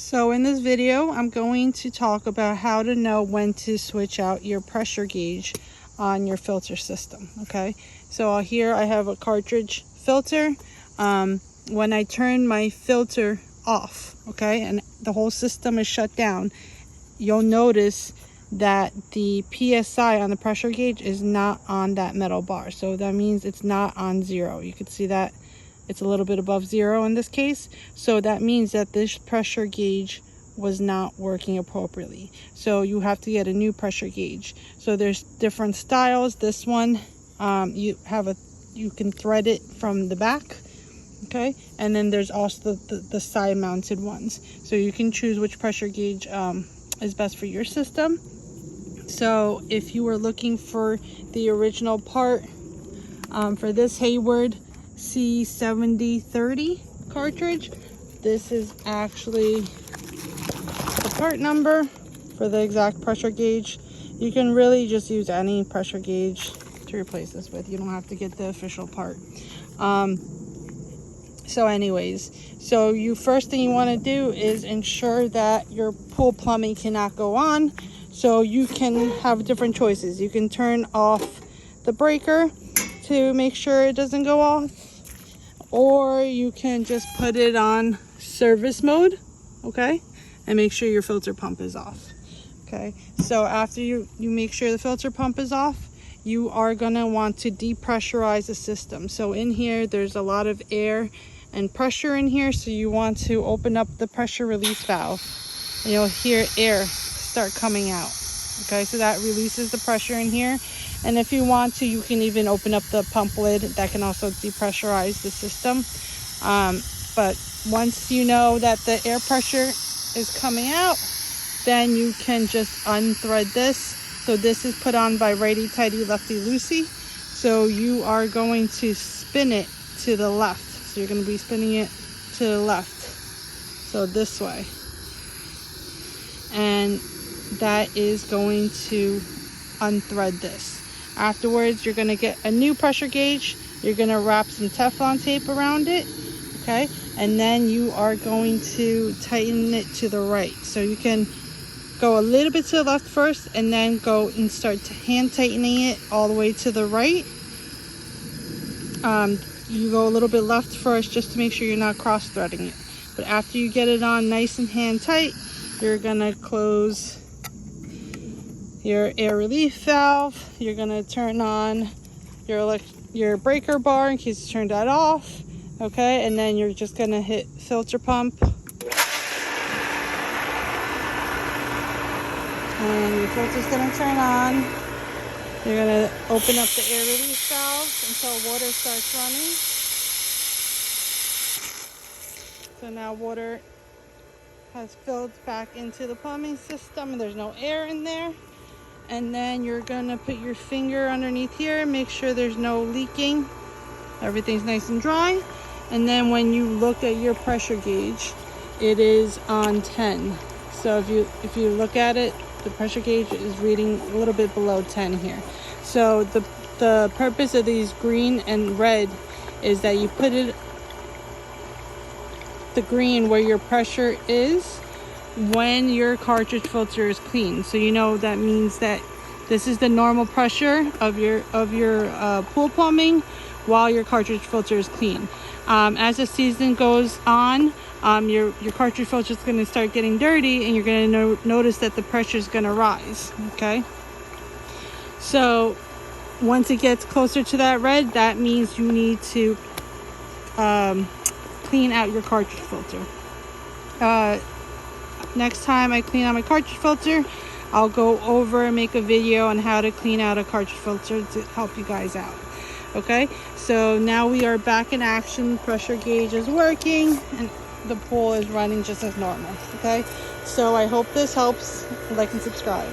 So in this video, I'm going to talk about how to know when to switch out your pressure gauge on your filter system. Okay, so here I have a Cartridge filter. When I turn my filter off, okay, and the whole system is shut down, you'll notice that the PSI on the pressure gauge is not on that metal bar. So that means it's not on 0. You can see that it's a little bit above 0 in this case. So that means that this pressure gauge was not working appropriately. So you have to get a new pressure gauge. So there's different styles. This one, you can thread it from the back. Okay, and then there's also the side mounted ones. So you can choose which pressure gauge is best for your system. So if you were looking for the original part for this Hayward C7030 cartridge, this is actually the part number for the exact pressure gauge. You can really just use any pressure gauge to replace this with. You don't have to get the official part. So anyways, so first thing you want to do is ensure that your pool plumbing cannot go on. So you can have different choices. You can turn off the breaker to make sure it doesn't go off, or you can just put it on service mode, okay, and make sure your filter pump is off. Okay, so after you make sure the filter pump is off, you are gonna want to depressurize the system. So in here, there's a lot of air and pressure in here, so you want to open up the pressure release valve, and you'll hear air start coming out. Okay, so that releases the pressure in here. And if you want to, you can even open up the pump lid. That can also depressurize the system. But once you know that the air pressure is coming out, then you can just unthread this. So this is put on by righty-tighty, lefty-loosey. So you are going to spin it to the left. So you're going to be spinning it to the left, so this way, and that is going to unthread this. Afterwards, you're going to get a new pressure gauge. You're going to wrap some Teflon tape around it, okay, and then you are going to tighten it to the right. So you can go a little bit to the left first, and then go and start hand tightening it all the way to the right. You go a little bit left first just to make sure you're not cross threading it. But after you get it on nice and hand tight, you're gonna close your air relief valve. You're gonna turn on your breaker bar in case you turned that off. Okay, and then you're just gonna hit filter pump. And your filter's gonna turn on. You're going to open up the air release valve until water starts running. So now water has filled back into the plumbing system and there's no air in there. And then you're going to put your finger underneath here and make sure there's no leaking. Everything's nice and dry. And then when you look at your pressure gauge, it is on 10. So if you look at it, the pressure gauge is reading a little bit below 10 here. So the purpose of these green and red is that you put the green where your pressure is when your cartridge filter is clean. So you know that means that this is the normal pressure of your pool plumbing while your cartridge filter is clean. As the season goes on, your cartridge filter is going to start getting dirty, and you're going to notice that the pressure is going to rise. Okay, so once it gets closer to that red, that means you need to clean out your cartridge filter. Next time I clean out my cartridge filter, I'll go over and make a video on how to clean out a cartridge filter to help you guys out. Okay, so now we are back in action. Pressure gauge is working and the pool is running just as normal. Okay, so I hope this helps. Like and subscribe.